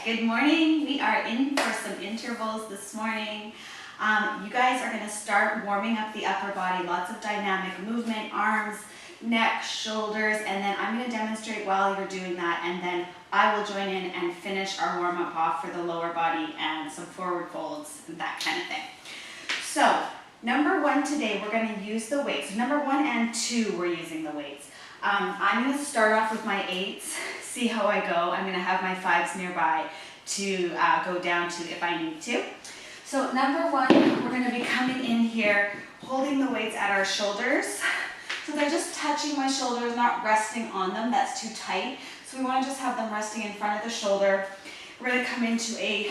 Good morning. We are in for some intervals this morning. You guys are going to start warming up the upper body, lots of dynamic movement, arms, neck, shoulders, and then I'm going to demonstrate while you're doing that, and then I will join in and finish our warm-up off for the lower body and some forward folds and that kind of thing. So number one today, we're going to use the weights. So number 1 and 2, we're using the weights. I'm going to start off with my 8s, see how I go. I'm going to have my 5s nearby to go down to if I need to. So number 1, we're going to be coming in here, holding the weights at our shoulders. So they're just touching my shoulders, not resting on them. That's too tight. So we want to just have them resting in front of the shoulder. We're going to come into a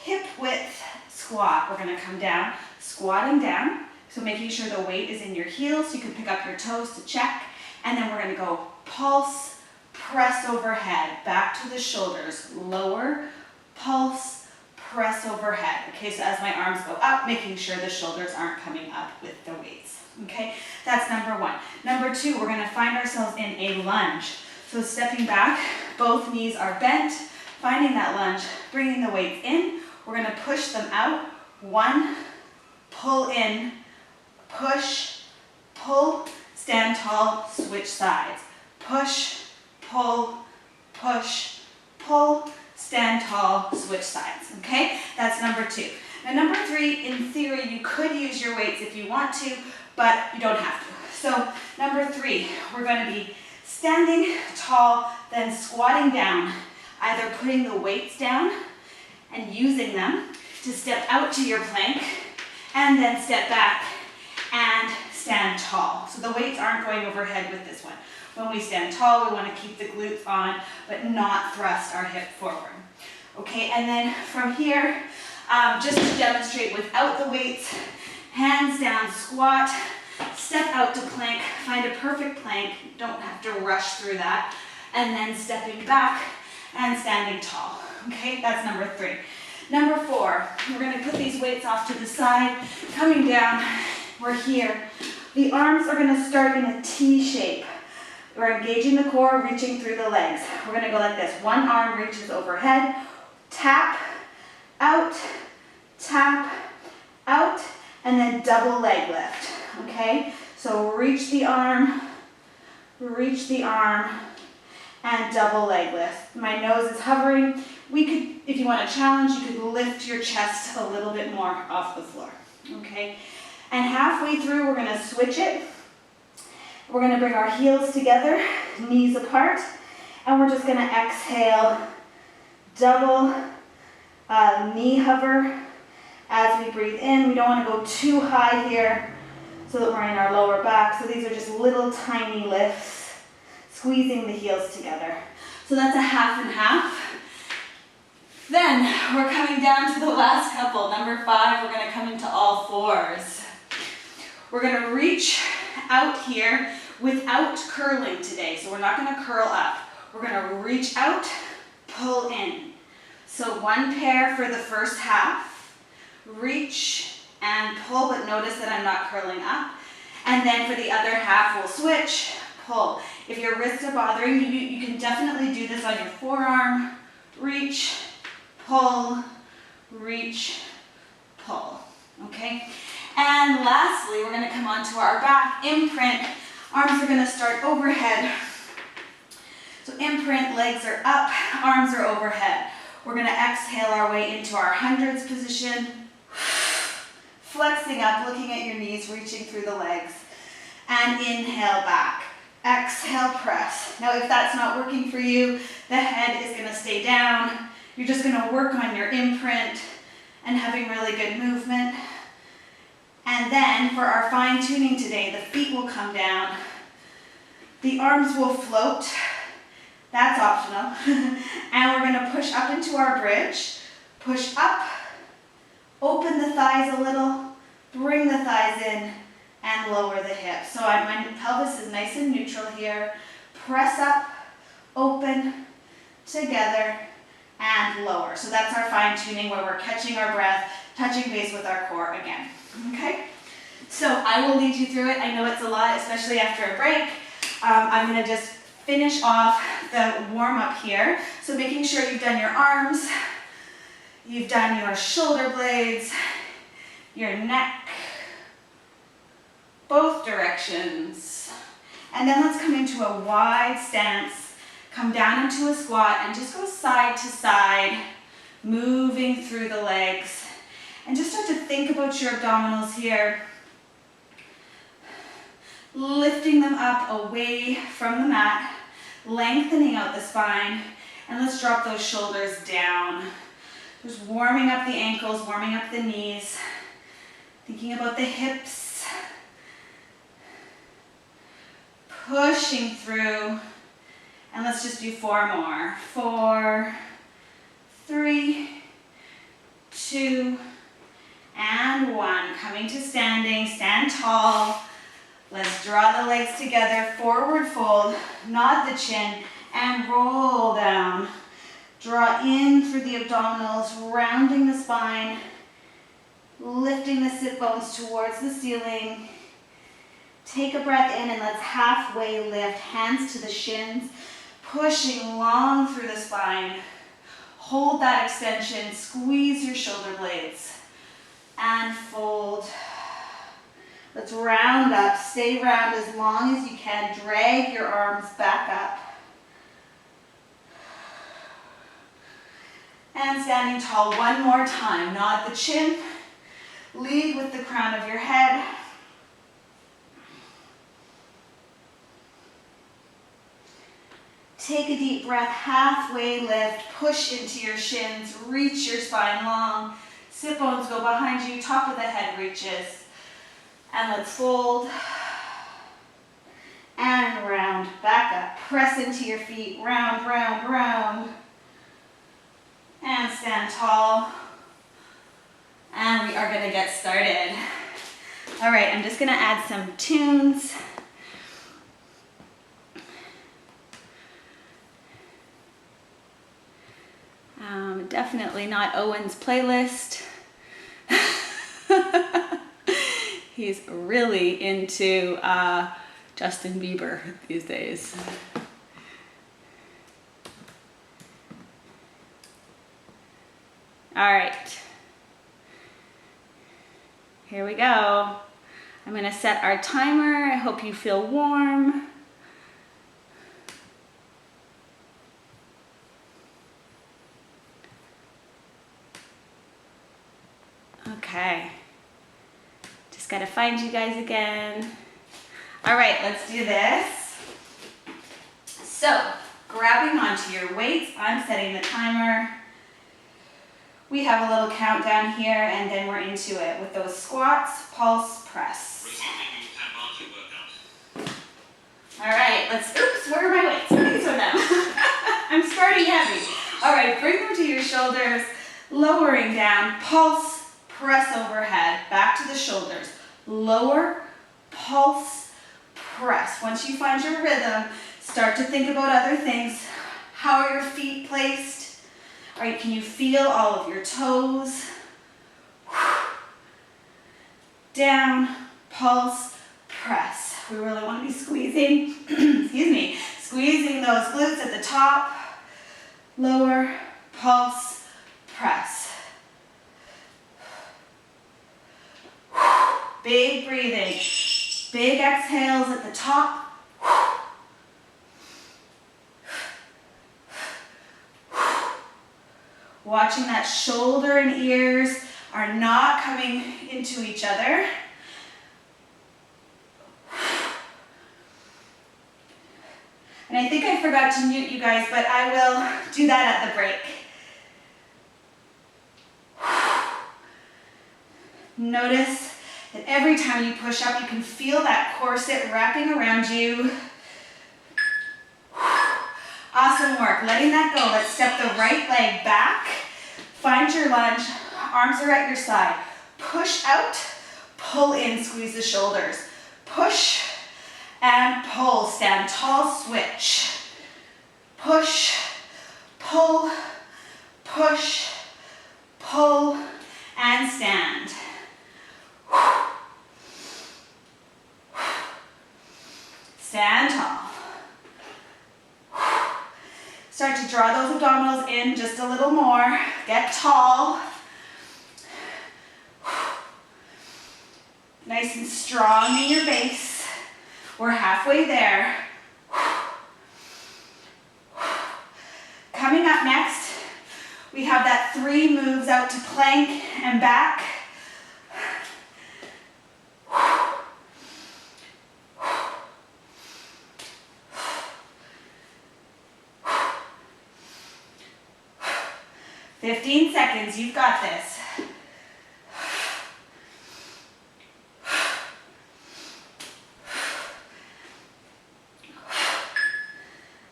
hip width squat. We're going to come down, squatting down. So making sure the weight is in your heels. You can pick up your toes to check. And then we're going to go pulse, press overhead, back to the shoulders, lower, pulse, press overhead. Okay, so as my arms go up, making sure the shoulders aren't coming up with the weights. Okay, that's number 1. Number 2, we're going to find ourselves in a lunge. So stepping back, both knees are bent, finding that lunge, bringing the weights in. We're going to push them out. 1, pull in, push, pull, stand tall, switch sides. Push, pull, stand tall, switch sides. Okay, that's number 2. Now number 3, in theory, you could use your weights if you want to, but you don't have to. So number 3, we're going to be standing tall, then squatting down, either putting the weights down and using them to step out to your plank, and then step back and stand tall. So the weights aren't going overhead with this one. When we stand tall, we want to keep the glutes on, but not thrust our hip forward. Okay, and then from here, just to demonstrate without the weights, hands down, squat, step out to plank, find a perfect plank, don't have to rush through that, and then stepping back and standing tall. Okay, that's number 3. Number 4, we're going to put these weights off to the side, coming down, we're here. The arms are going to start in a T shape. We're engaging the core, reaching through the legs. We're going to go like this. One arm reaches overhead, tap, out, and then double leg lift. Okay? So reach the arm, and double leg lift. My nose is hovering. We could, if you want a challenge, you could lift your chest a little bit more off the floor. Okay? And halfway through, we're going to switch it. We're going to bring our heels together, knees apart, and we're just going to exhale, double knee hover as we breathe in. We don't want to go too high here so that we're in our lower back. So these are just little tiny lifts, squeezing the heels together. So that's a half and half. Then we're coming down to the last couple. Number 5, we're going to come into all fours. We're going to reach out here without curling today. So we're not going to curl up. We're going to reach out, pull in. So 1 pair for the first half. Reach and pull, but notice that I'm not curling up. And then for the other half, we'll switch, pull. If your wrists are bothering you, you can definitely do this on your forearm. Reach, pull, reach, pull. Okay? And lastly, we're going to come onto our back, imprint. Arms are going to start overhead. So imprint, legs are up, arms are overhead. We're going to exhale our way into our hundreds position. Flexing up, looking at your knees, reaching through the legs. And inhale back. Exhale, press. Now if that's not working for you, the head is going to stay down. You're just going to work on your imprint and having really good movement. And then for our fine tuning today, the feet will come down. The arms will float. That's optional. And we're going to push up into our bridge. Push up. Open the thighs a little. Bring the thighs in and lower the hips. So my pelvis is nice and neutral here. Press up, open, together, and lower. So that's our fine tuning where we're catching our breath, touching base with our core again. Okay? So I will lead you through it. I know it's a lot, especially after a break. I'm going to just finish off the warm up here. So making sure you've done your arms, you've done your shoulder blades, your neck, both directions. And then let's come into a wide stance, come down into a squat and just go side to side, moving through the legs. And just start to think about your abdominals here, lifting them up away from the mat, lengthening out the spine, and let's drop those shoulders down. Just warming up the ankles, warming up the knees, thinking about the hips, pushing through, and let's just do 4 more. 4, 3, 2, and 1. Coming to standing, stand tall. Let's draw the legs together, forward fold, nod the chin, and roll down. Draw in through the abdominals, rounding the spine, lifting the sit bones towards the ceiling. Take a breath in and let's halfway lift, hands to the shins, pushing long through the spine. Hold that extension, squeeze your shoulder blades, and fold. Let's round up, stay round as long as you can. Drag your arms back up. And standing tall one more time. Nod the chin, lead with the crown of your head. Take a deep breath, halfway lift, push into your shins, reach your spine long. Sit bones go behind you, top of the head reaches. And let's fold and round, back up. Press into your feet, round, round, round. And stand tall. And we are gonna get started. All right, I'm just gonna add some tunes. Definitely not Owen's playlist. He's really into Justin Bieber these days. All right, here we go. I'm gonna set our timer. I hope you feel warm. Okay. Just gotta find you guys again. All right, let's do this. So, grabbing onto your weights, I'm setting the timer. We have a little countdown here, and then we're into it with those squats, pulse, press. All right, oops, where are my weights? These are them. I'm starting heavy. All right, bring them to your shoulders, lowering down, pulse, press overhead, back to the shoulders. Lower, pulse, press. Once you find your rhythm, start to think about other things. How are your feet placed? All right, can you feel all of your toes? Down, pulse, press. We really want to be squeezing, excuse me, squeezing those glutes at the top. Lower, pulse, press. Big breathing, big exhales at the top. Watching that shoulder and ears are not coming into each other. And I think I forgot to mute you guys, but I will do that at the break. Notice that every time you push up, you can feel that corset wrapping around you. Awesome work. Letting that go. Let's step the right leg back. Find your lunge. Arms are at your side. Push out, pull in, squeeze the shoulders. Push and pull. Stand tall, switch. Push, pull, push, pull, and stand. Stand tall. in just a little more. Get tall. Nice and strong in your base. We're halfway there. Coming up next, we have that 3 moves out to plank and back. "15 seconds, you've got this."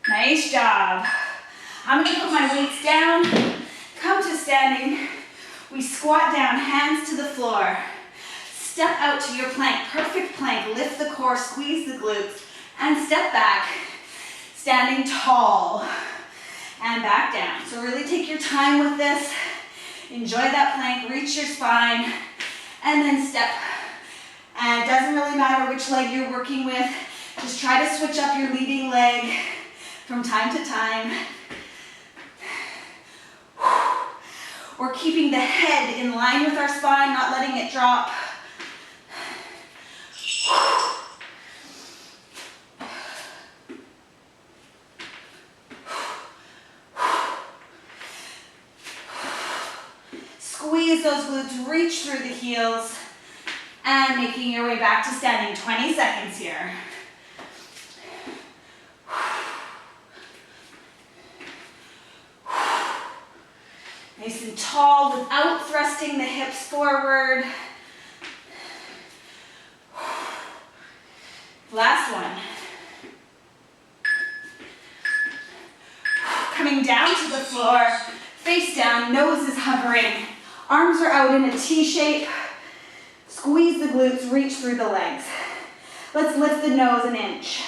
Nice job. I'm gonna put my weights down, come to standing. We squat down, hands to the floor. Step out to your plank, perfect plank. Lift the core, squeeze the glutes, and step back, standing tall. And back down. So really take your time with this. Enjoy that plank, reach your spine, and then step. And it doesn't really matter which leg you're working with. Just try to switch up your leading leg from time to time. We're keeping the head in line with our spine, not letting it drop. Squeeze those glutes, reach through the heels, and making your way back to standing. 20 seconds here. Nice and tall without thrusting the hips forward. Last one. Coming down to the floor, face down, nose is hovering. Arms are out in a T shape. Squeeze the glutes, reach through the legs. Let's lift the nose an inch.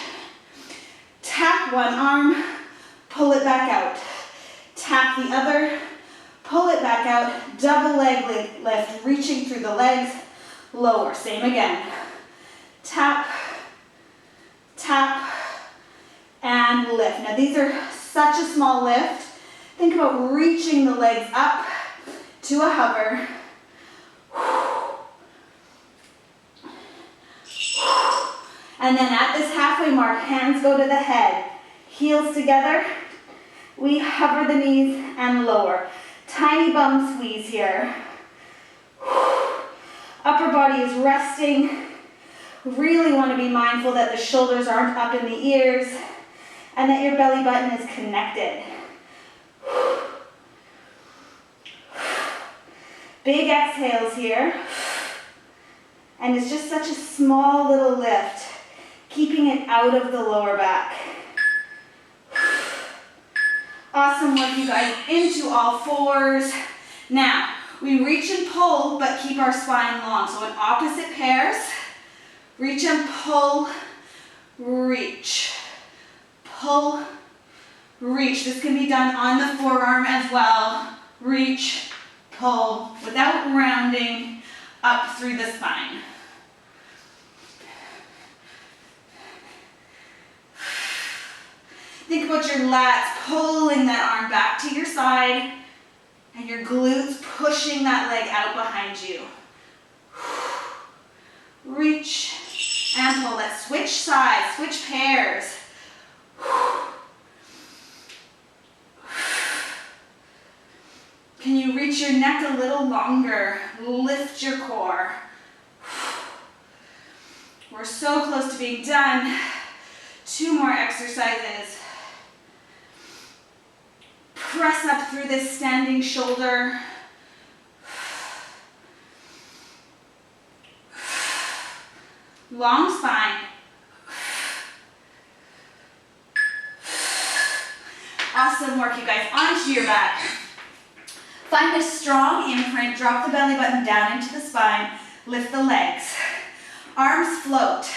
Tap one arm, pull it back out. Tap the other, pull it back out. Double leg lift, reaching through the legs. Lower, same again. Tap, tap, and lift. Now these are such a small lift. Think about reaching the legs up to a hover. And then at this halfway mark, hands go to the head. Heels together. We hover the knees and lower. Tiny bum squeeze here. Upper body is resting. Really want to be mindful that the shoulders aren't up in the ears and that your belly button is connected. Big exhales here. And it's just such a small little lift, keeping it out of the lower back. Awesome work, you guys, into all fours. Now, we reach and pull, but keep our spine long. So in opposite pairs, reach and pull, reach, pull, reach. This can be done on the forearm as well. Reach, pull, without rounding up through the spine. Think about your lats pulling that arm back to your side and your glutes pushing that leg out behind you. Reach and pull. Let's switch sides, switch pairs. Can you reach your neck a little longer? Lift your core. We're so close to being done. 2 more exercises. Press up through this standing shoulder. Long spine. Awesome work, you guys. Onto your back. Find a strong imprint. Drop the belly button down into the spine. Lift the legs. Arms float.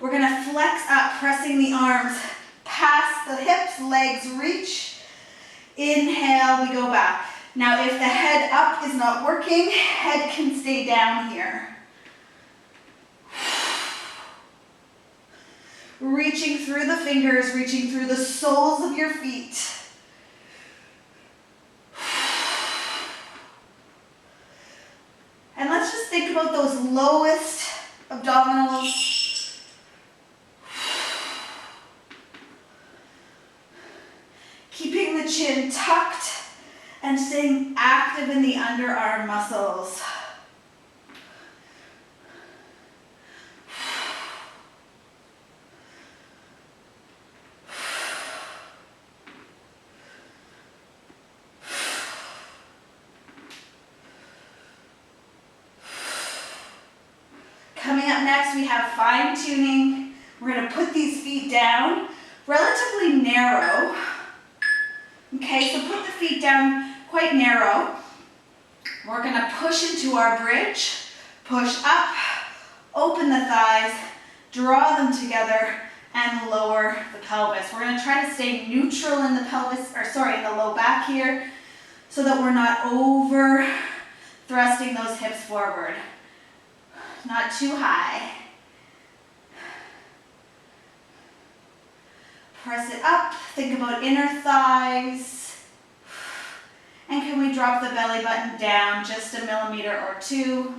We're going to flex up, pressing the arms past the hips. Legs reach. Inhale, we go back. Now, if the head up is not working, head can stay down here. Reaching through the fingers, reaching through the soles of your feet. think about those lowest abdominals. Keeping the chin tucked and staying active in the underarm muscles. Coming up next, we have fine tuning. We're going to put these feet down, relatively narrow. Okay, so put the feet down quite narrow. We're going to push into our bridge, push up, open the thighs, draw them together, and lower the pelvis. We're going to try to stay neutral in the pelvis, in the low back here, so that we're not over thrusting those hips forward. Not too high. Press it up, think about inner thighs. And can we drop the belly button down just a millimeter or two?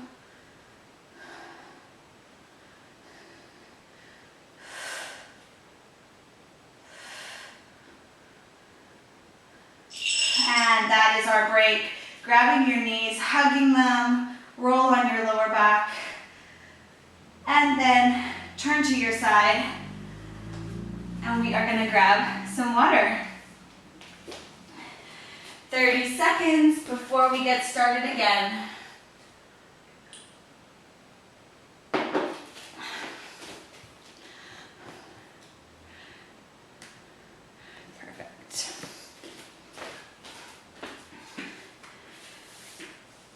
And that is our break. Grabbing your knees, hugging them, roll on your lower back. And then turn to your side. And we are going to grab some water. 30 seconds before we get started again. Perfect.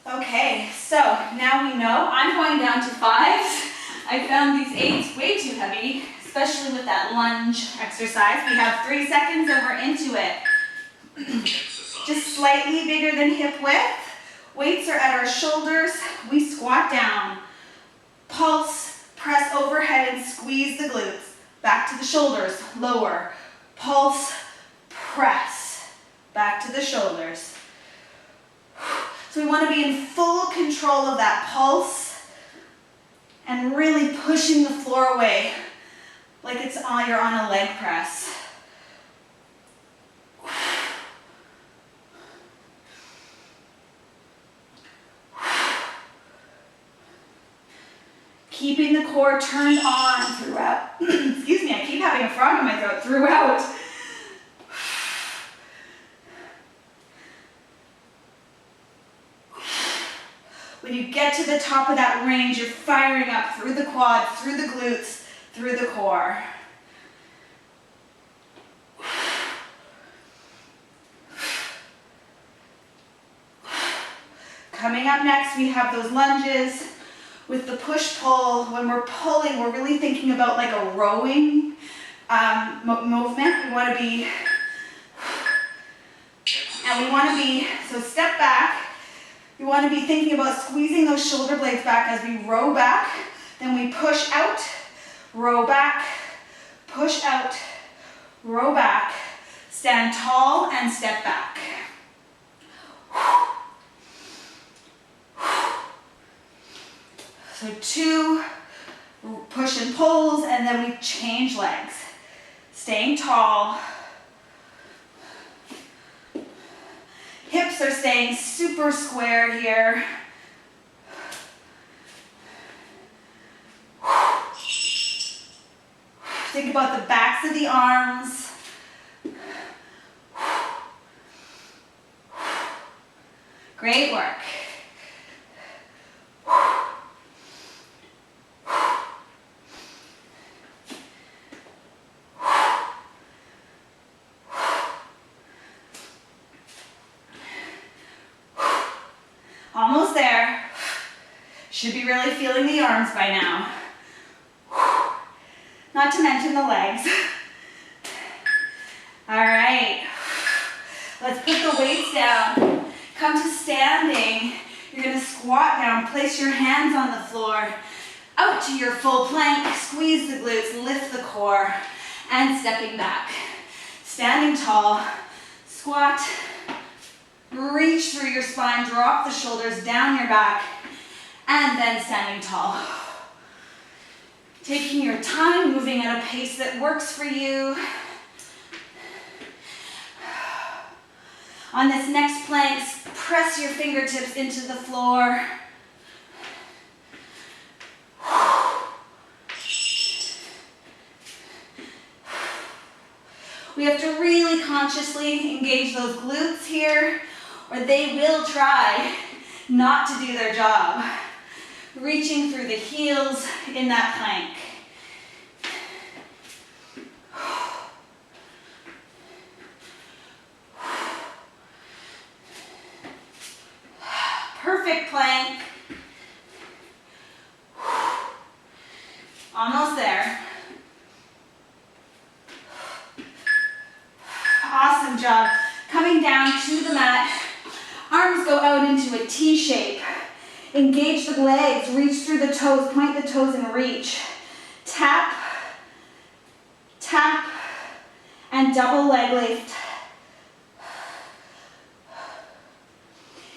Okay, so now we know I'm going down to 5s. I found these 8s way too heavy, especially with that lunge exercise. We have 3 seconds and we're into it. Just slightly bigger than hip width. Weights are at our shoulders. We squat down. Pulse, press overhead and squeeze the glutes. Back to the shoulders, lower. Pulse, press. Back to the shoulders. So we want to be in full control of that pulse and really pushing the floor away like you're on a leg press. Keeping the core turned on throughout. Excuse me, I keep having a frog in my throat. Throughout. When you get to the top of that range, you're firing up through the quads, through the glutes, through the core. Coming up next, we have those lunges with the push-pull. When we're pulling, we're really thinking about like a rowing movement. We want to be, so step back. We want to be thinking about squeezing those shoulder blades back as we row back. Then we push out, row back, push out, row back, stand tall and step back. So 2 push and pulls, and then we change legs. Staying tall. Hips are staying super square here. Think about the backs of the arms. Great work. Almost there. Should be really feeling the arms by now. Not to mention the legs. All right. Let's put the weights down. Come to standing. You're going to squat down. Place your hands on the floor. Out to your full plank. Squeeze the glutes. Lift the core. And stepping back. Standing tall. Squat. Reach through your spine, drop the shoulders down your back, and then standing tall. Taking your time, moving at a pace that works for you. On this next plank, press your fingertips into the floor. We have to really consciously engage those glutes here, or they will try not to do their job. Reaching through the heels in that plank. Perfect plank. Almost there. Awesome job. Coming down to the mat. Arms go out into a T shape. Engage the legs, reach through the toes, point the toes and reach. Tap, tap, and double leg lift.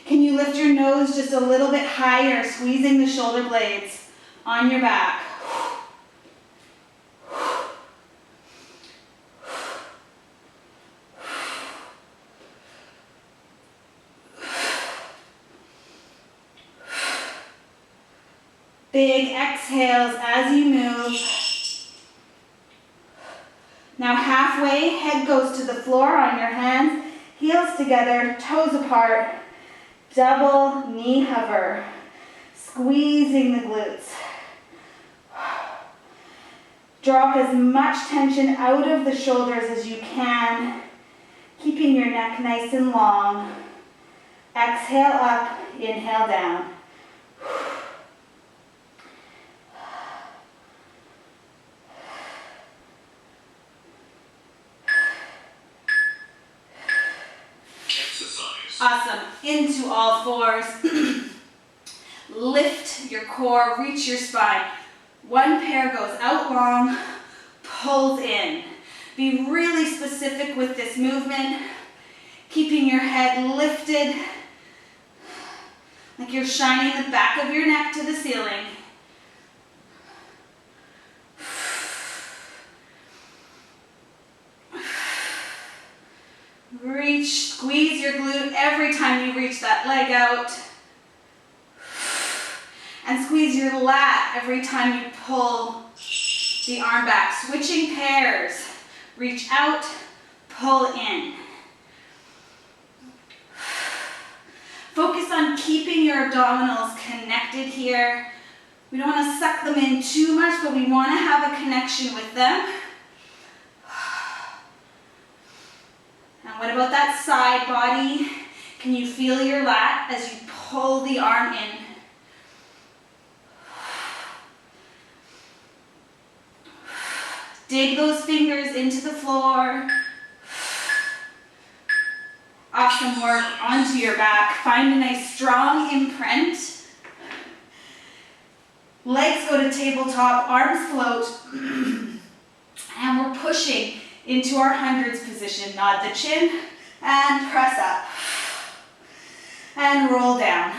Can you lift your nose just a little bit higher, squeezing the shoulder blades on your back? Big exhales as you move. Now halfway, head goes to the floor on your hands, heels together, toes apart. Double knee hover, squeezing the glutes. Drop as much tension out of the shoulders as you can, keeping your neck nice and long. Exhale up, inhale down. Awesome. Into all fours. Lift your core, reach your spine. One pair goes out long, pulls in. Be really specific with this movement, keeping your head lifted, like you're shining the back of your neck to the ceiling. Reach, squeeze your glute every time you reach that leg out. And squeeze your lat every time you pull the arm back. Switching pairs. Reach out, pull in. Focus on keeping your abdominals connected here. We don't want to suck them in too much, but we want to have a connection with them. And what about that side body? Can you feel your lat as you pull the arm in? Dig those fingers into the floor. Awesome work onto your back. Find a nice strong imprint. Legs go to tabletop, arms float. And we're pushing into our hundreds position. Nod the chin and press up. And roll down.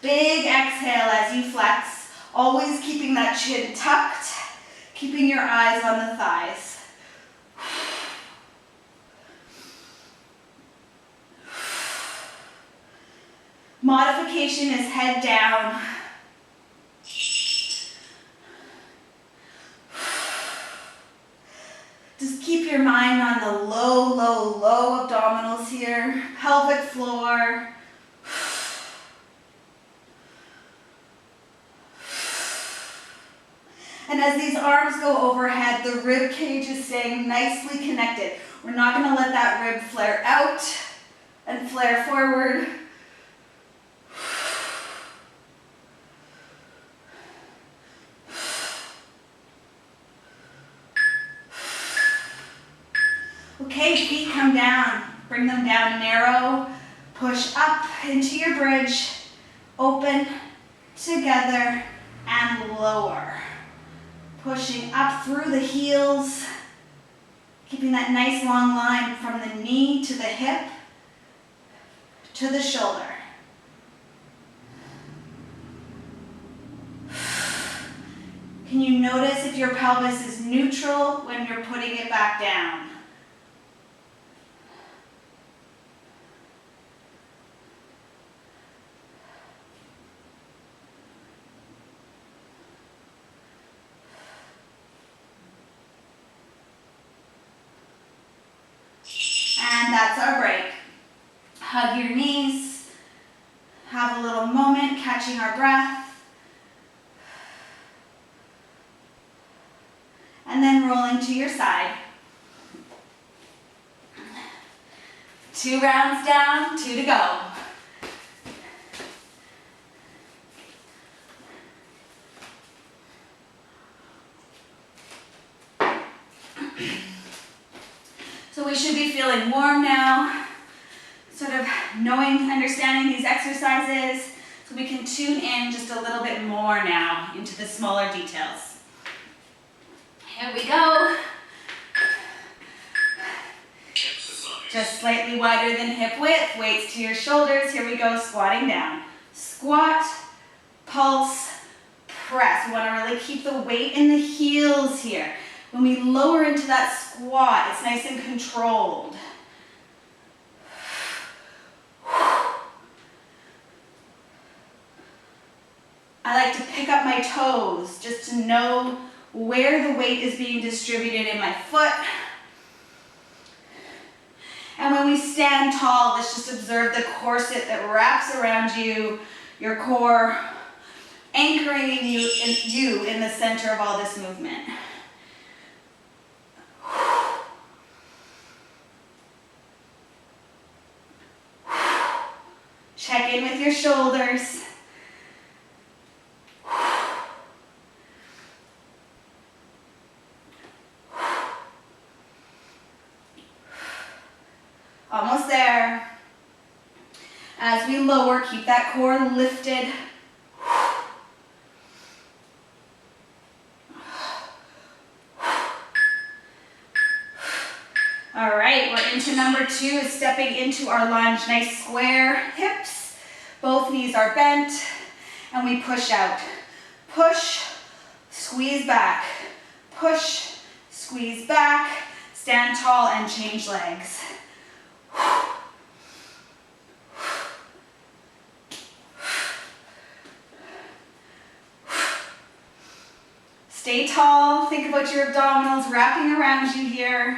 Big exhale as you flex. Always keeping that chin tucked, keeping your eyes on the thighs. Modification is head down. Just keep your mind on the low, low, low abdominals here. Pelvic floor. And as these arms go overhead, the rib cage is staying nicely connected. We're not going to let that rib flare out and flare forward. Okay, feet come down. Bring them down narrow. Push up into your bridge. Open, together, and lower. Pushing up through the heels, keeping that nice long line from the knee to the hip to the shoulder. Can you notice if your pelvis is neutral when you're putting it back down? And that's our break. Hug your knees, have a little moment catching our breath, and then rolling to your side. 2 rounds down, 2 to go. So we should be feeling warm now, sort of knowing, understanding these exercises, so we can tune in just a little bit more now into the smaller details. Here we go. Just slightly wider than hip width, weights to your shoulders. Here we go, squatting down. Squat, pulse, press. We want to really keep the weight in the heels here. When we lower into that squat, it's nice and controlled. I like to pick up my toes just to know where the weight is being distributed in my foot. And when we stand tall, let's just observe the corset that wraps around you, your core, anchoring you in the center of all this movement. Check in with your shoulders. Almost there. As we lower, keep that core lifted. All right, we're into number 2, stepping into our lunge. Nice square hips. Both knees are bent, and we push out. Push, squeeze back. Push, squeeze back. Stand tall and change legs. Stay tall. Think about your abdominals wrapping around you here.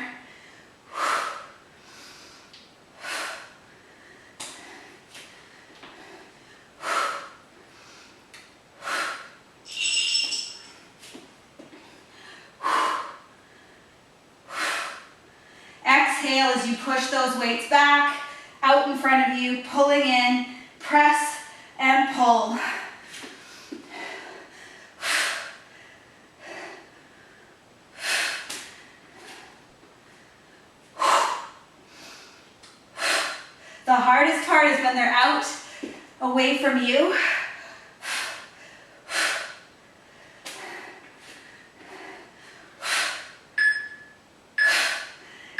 Exhale as you push those weights back, out in front of you, pulling in, press and pull. The hardest part is when they're out, away from you.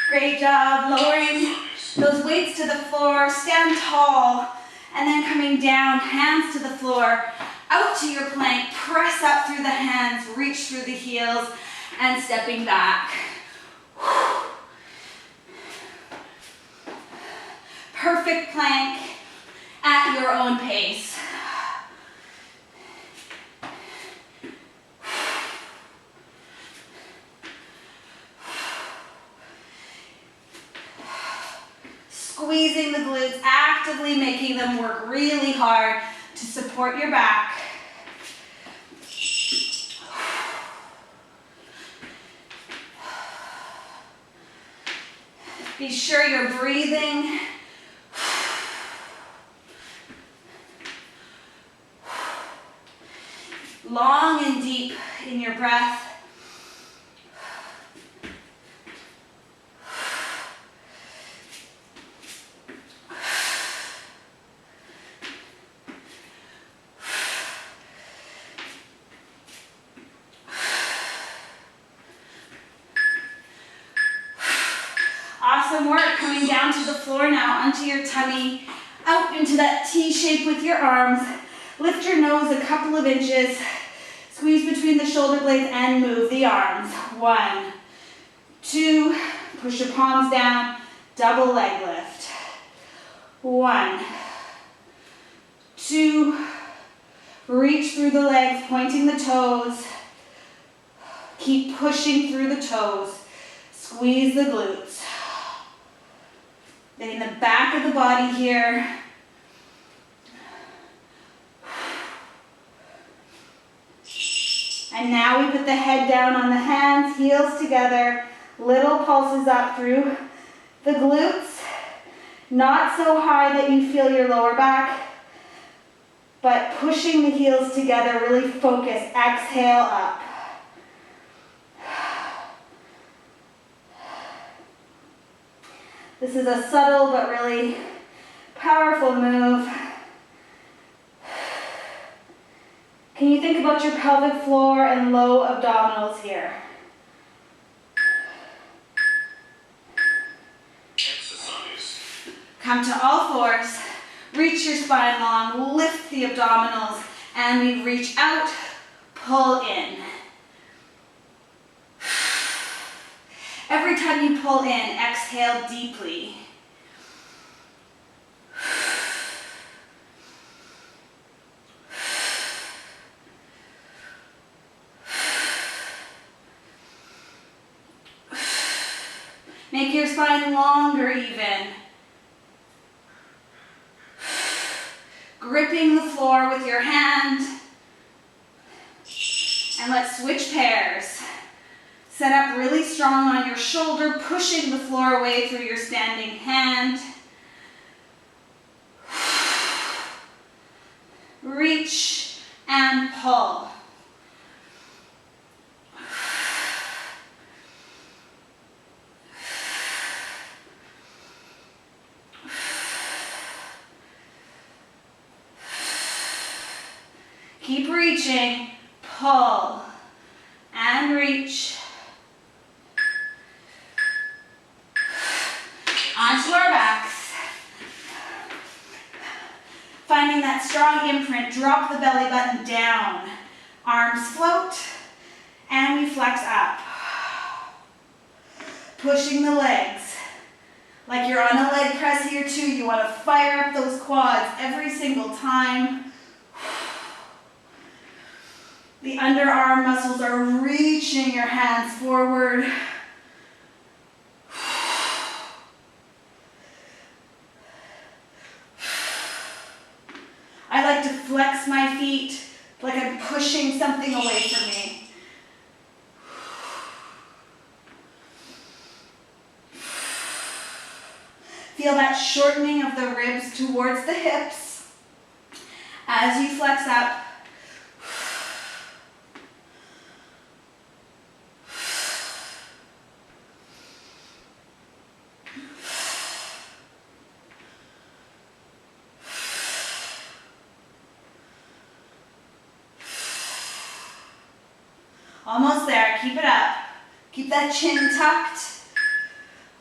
Great job lowering those weights to the floor, stand tall, and then coming down, hands to the floor, out to your plank, press up through the hands, reach through the heels, and stepping back. Perfect plank at your own pace. Squeezing the glutes, actively making them work really hard to support your back. Be sure you're breathing. Long and deep in your breath. Awesome work. Coming down to the floor now, onto your tummy, out into that T shape with your arms. Lift your nose a couple of inches Squeeze between the shoulder blades and move the arms. 1, 2, push your palms down, double leg lift. 1, 2, reach through the legs, pointing the toes. Keep pushing through the toes. Squeeze the glutes. Getting the back of the body here. And now we put the head down on the hands, heels together, little pulses up through the glutes. Not so high that you feel your lower back, but pushing the heels together, really focus. Exhale up. This is a subtle but really powerful move. Can you think about your pelvic floor and low abdominals here? Exercise. Come to all fours, reach your spine long, lift the abdominals, and we reach out, pull in. Every time you pull in, exhale deeply. Make your spine longer even. Gripping the floor with your hand. And let's switch pairs. Set up really strong on your shoulder, pushing the floor away through your standing hand. Reach and pull. Keep reaching, pull, and reach. Onto our backs. Finding that strong imprint, drop the belly button down. Arms float, and we flex up. Pushing the legs. Like you're on a leg press here too. You want to fire up those quads every single time. The underarm muscles are reaching your hands forward. I like to flex my feet like I'm pushing something away from me. Feel that shortening of the ribs towards the hips as you flex up. Almost there, keep it up. Keep that chin tucked.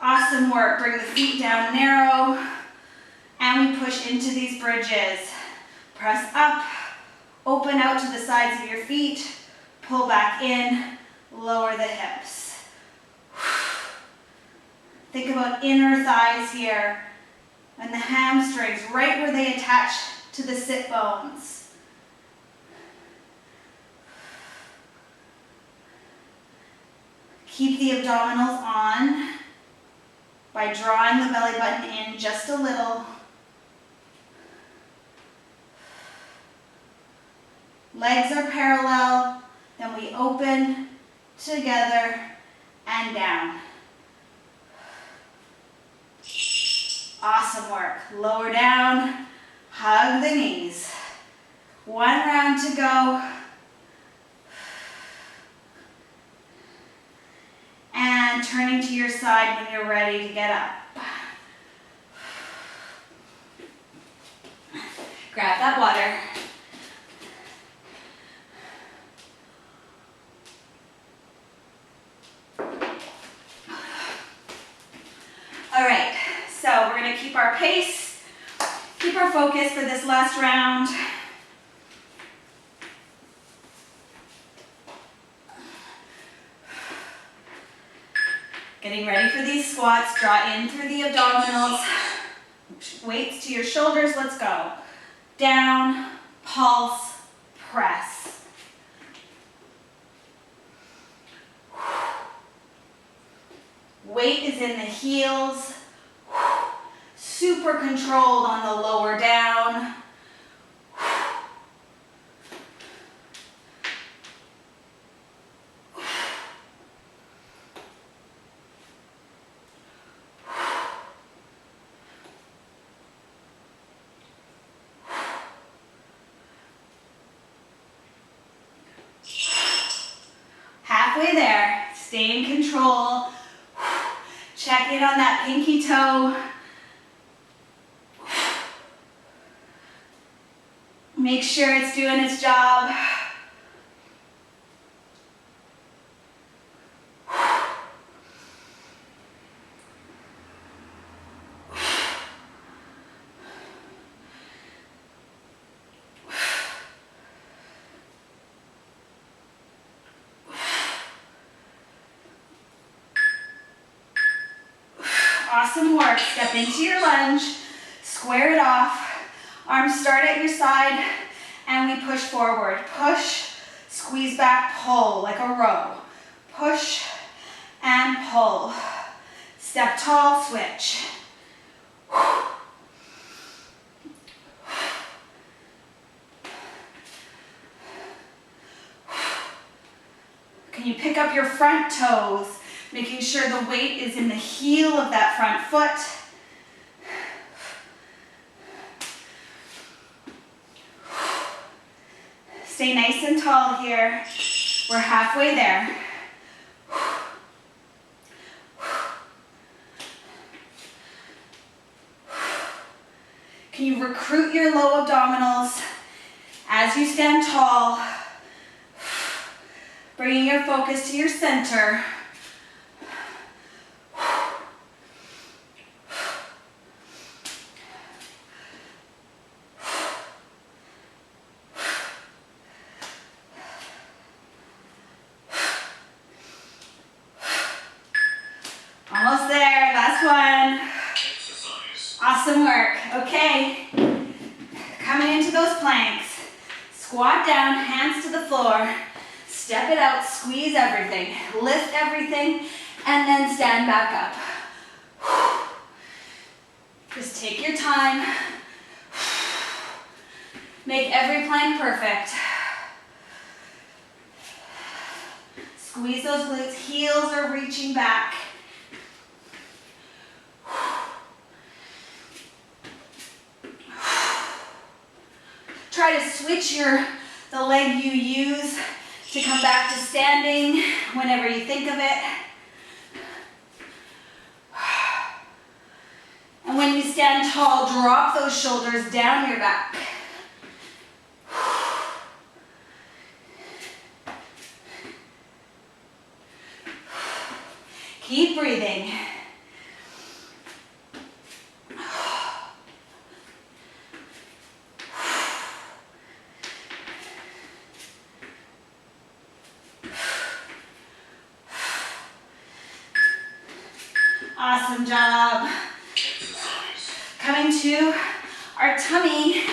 Awesome work. Bring the feet down narrow. And we push into these bridges. Press up, open out to the sides of your feet, pull back in, lower the hips. Think about inner thighs here and the hamstrings right where they attach to the sit bones. Keep the abdominals on by drawing the belly button in just a little. Legs are parallel, then we open together and down. Awesome work. Lower down, hug the knees. One round to go. And turning to your side when you're ready to get up. Grab that water. All right, so we're gonna keep our pace, keep our focus for this last round. Getting ready for these squats. Draw in through the abdominals. Weights to your shoulders. Let's go. Down, pulse, press. Weight is in the heels. Super controlled on the lower down. Halfway there, stay in control. Check in on that pinky toe. Make sure it's doing its job. Awesome work. Step into your lunge, square it off. Arms start at your side, and we push forward. Push, squeeze back, pull like a row. Push and pull. Step tall, switch. Can you pick up your front toes, making sure the weight is in the heel of that front foot? Stay nice and tall here. We're halfway there. Can you recruit your low abdominals as you stand tall, bringing your focus to your center. Almost there, last one. Exercise. Awesome work. Okay, coming into those planks. Squat down, hands to the floor. Step it out, squeeze everything, lift everything, and then stand back up. Just take your time. Make every plank perfect. Squeeze those glutes, heels are reaching back. Try to switch the leg you use to come back to standing whenever you think of it. And when you stand tall, drop those shoulders down your back. Keep breathing. Awesome job. Exercise. Coming to our tummy.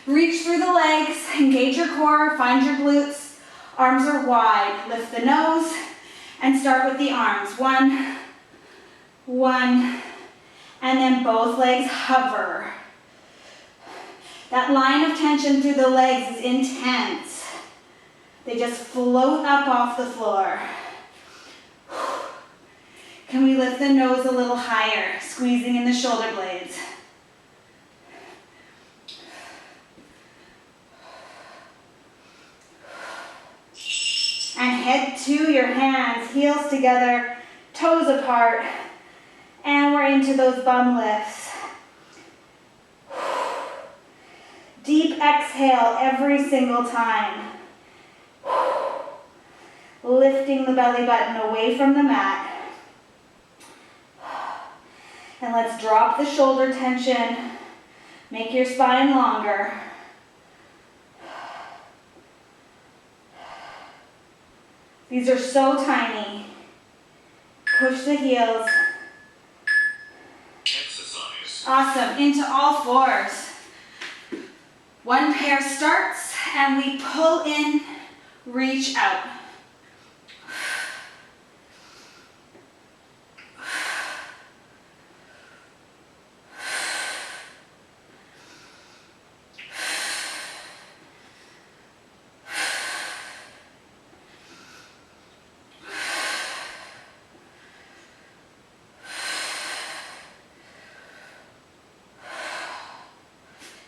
Reach through the legs, engage your core, find your glutes. Arms are wide. Lift the nose and start with the arms. One, and then both legs hover. That line of tension through the legs is intense. They just float up off the floor. Can we lift the nose a little higher, squeezing in the shoulder blades? And head to your hands, heels together, toes apart, and we're into those bum lifts. Deep exhale every single time. Lifting the belly button away from the mat. And let's drop the shoulder tension. Make your spine longer. These are so tiny. Push the heels. Exercise. Awesome. Into all fours. One pair starts and we pull in, reach out.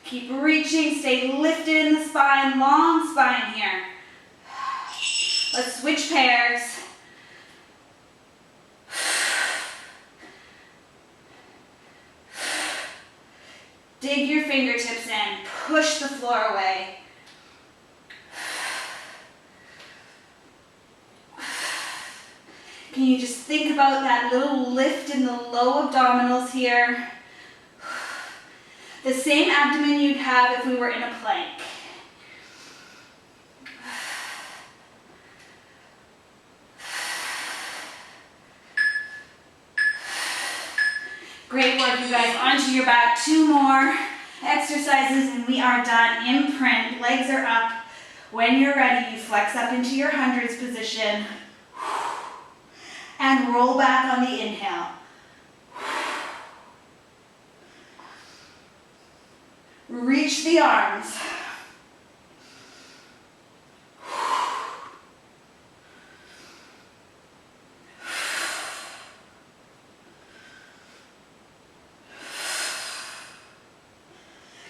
Keep reaching, stay lifted in the spine, long spine here. Let's switch pairs. Dig your fingertips in, push the floor away. Can you just think about that little lift in the low abdominals here? The same abdomen you'd have if we were in a plank. Great work, you guys. Onto your back. 2 more exercises and we are done. Imprint. Legs are up. When you're ready, you flex up into your hundreds position and roll back on the inhale. Reach the arms.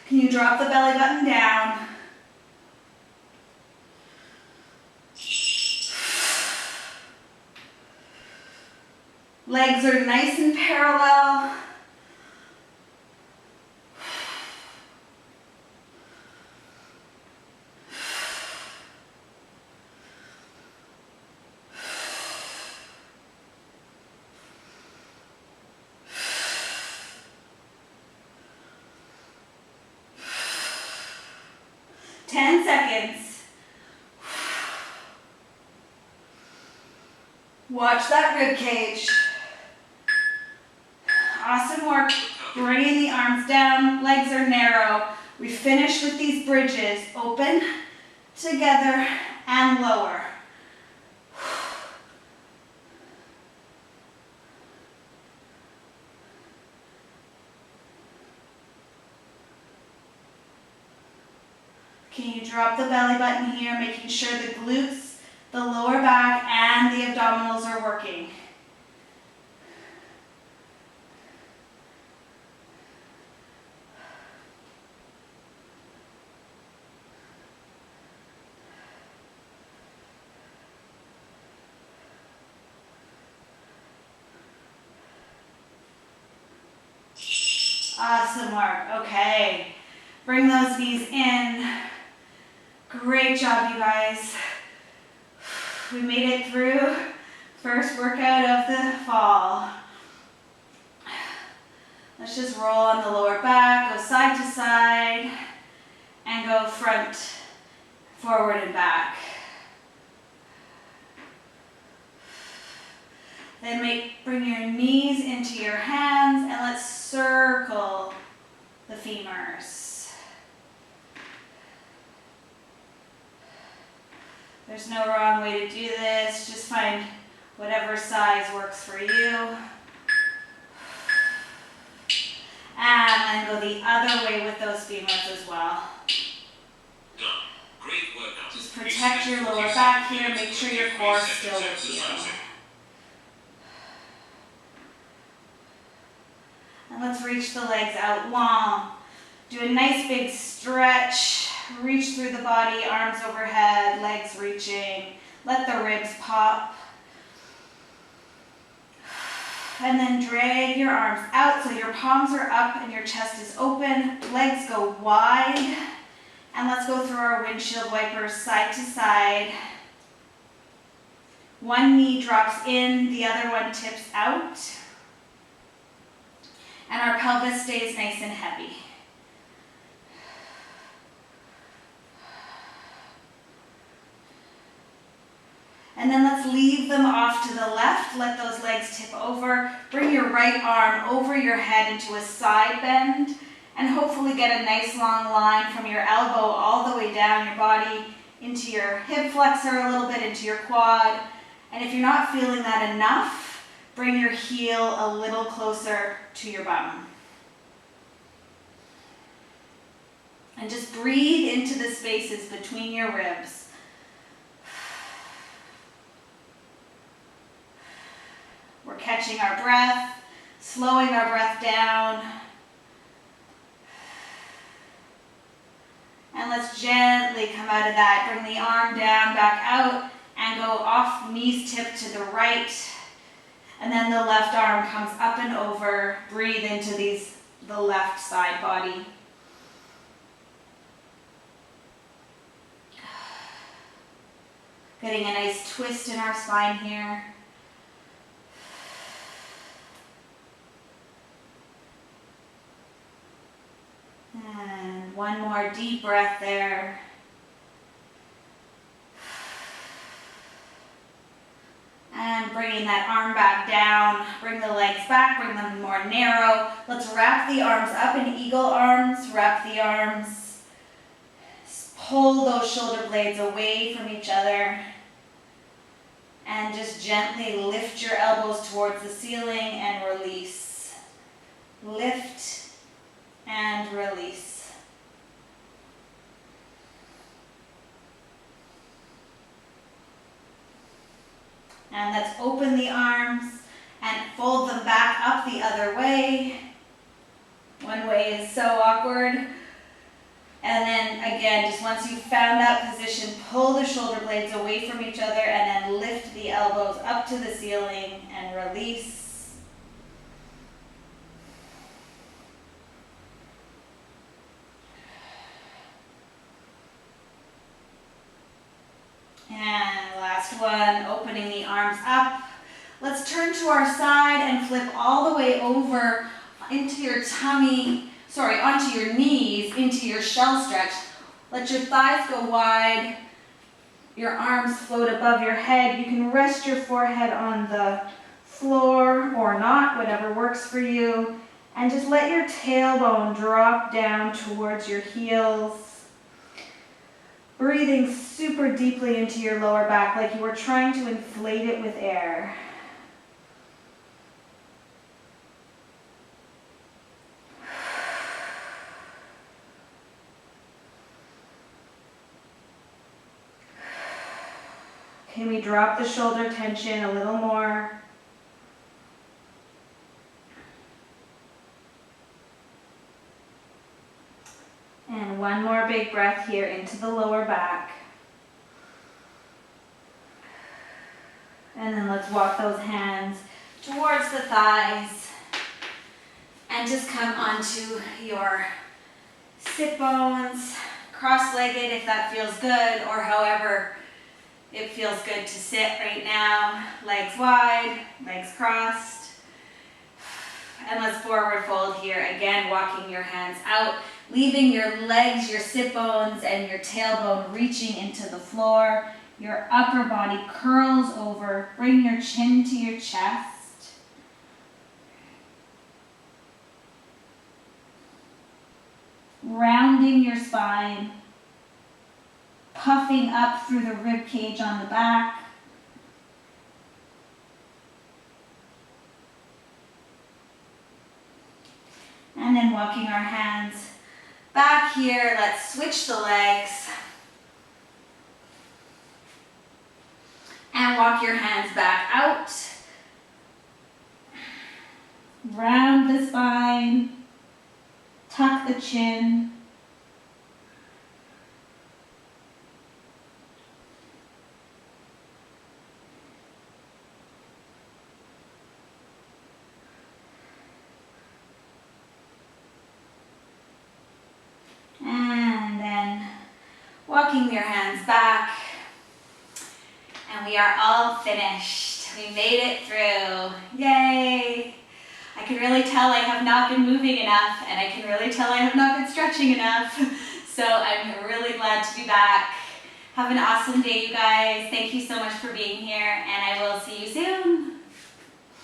Can you drop the belly button down? Legs are nice and parallel. Watch that rib cage. Awesome work. Bringing the arms down, legs are narrow. We finish with these bridges. Open, together, and lower. Can you drop the belly button here, making sure the glutes, the lower back, and the abdominals are working. Awesome work. Okay. Bring those knees in. Great job, you guys. We made it through first workout of the fall. Let's just roll on the lower back, go side to side, and go front, forward, and back. Then bring your knees into your hands and let's circle the femurs. There's no wrong way to do this. Just find whatever size works for you. And then go the other way with those femurs as well. Done. Great workout. Just protect your lower back here. Make sure your core is still with you. And let's reach the legs out long. Do a nice big stretch. Reach through the body, arms overhead, legs reaching. Let the ribs pop. And then drag your arms out so your palms are up and your chest is open. Legs go wide. And let's go through our windshield wipers side to side. One knee drops in, the other one tips out. And our pelvis stays nice and heavy. And then let's leave them off to the left. Let those legs tip over. Bring your right arm over your head into a side bend. And hopefully get a nice long line from your elbow all the way down your body into your hip flexor a little bit, into your quad. And if you're not feeling that enough, bring your heel a little closer to your bum. And just breathe into the spaces between your ribs. We're catching our breath, slowing our breath down. And let's gently come out of that. Bring the arm down, back out, and go off, knees tip to the right. And then the left arm comes up and over. Breathe into the left side body. Getting a nice twist in our spine here. And one more deep breath there. And bringing that arm back down. Bring the legs back, bring them more narrow. Let's wrap the arms up in eagle arms. Wrap the arms. Pull those shoulder blades away from each other. And just gently lift your elbows towards the ceiling and release. Lift and release. And let's open the arms and fold them back up the other way. One way is so awkward. And then again, just once you've found that position, pull the shoulder blades away from each other and then lift the elbows up to the ceiling and release. And last one, opening the arms up. Let's turn to our side and flip all the way over into your tummy, onto your knees, into your shell stretch. Let your thighs go wide, your arms float above your head. You can rest your forehead on the floor or not, whatever works for you. And just let your tailbone drop down towards your heels. Breathing super deeply into your lower back like you were trying to inflate it with air. Can we drop the shoulder tension a little more? And one more big breath here into the lower back. And then let's walk those hands towards the thighs. And just come onto your sit bones, cross-legged if that feels good, or however it feels good to sit right now. Legs wide, legs crossed. And let's forward fold here. Again, walking your hands out, leaving your legs, your sit bones, and your tailbone reaching into the floor. Your upper body curls over. Bring your chin to your chest. Rounding your spine. Puffing up through the rib cage on the back. And then walking our hands back here. Let's switch the legs. And walk your hands back out. Round the spine. Tuck the chin. And then walking your hands back. And we are all finished. We made it through. Yay! I can really tell I have not been moving enough, and I can really tell I have not been stretching enough. So I'm really glad to be back. Have an awesome day, you guys. Thank you so much for being here, and I will see you soon.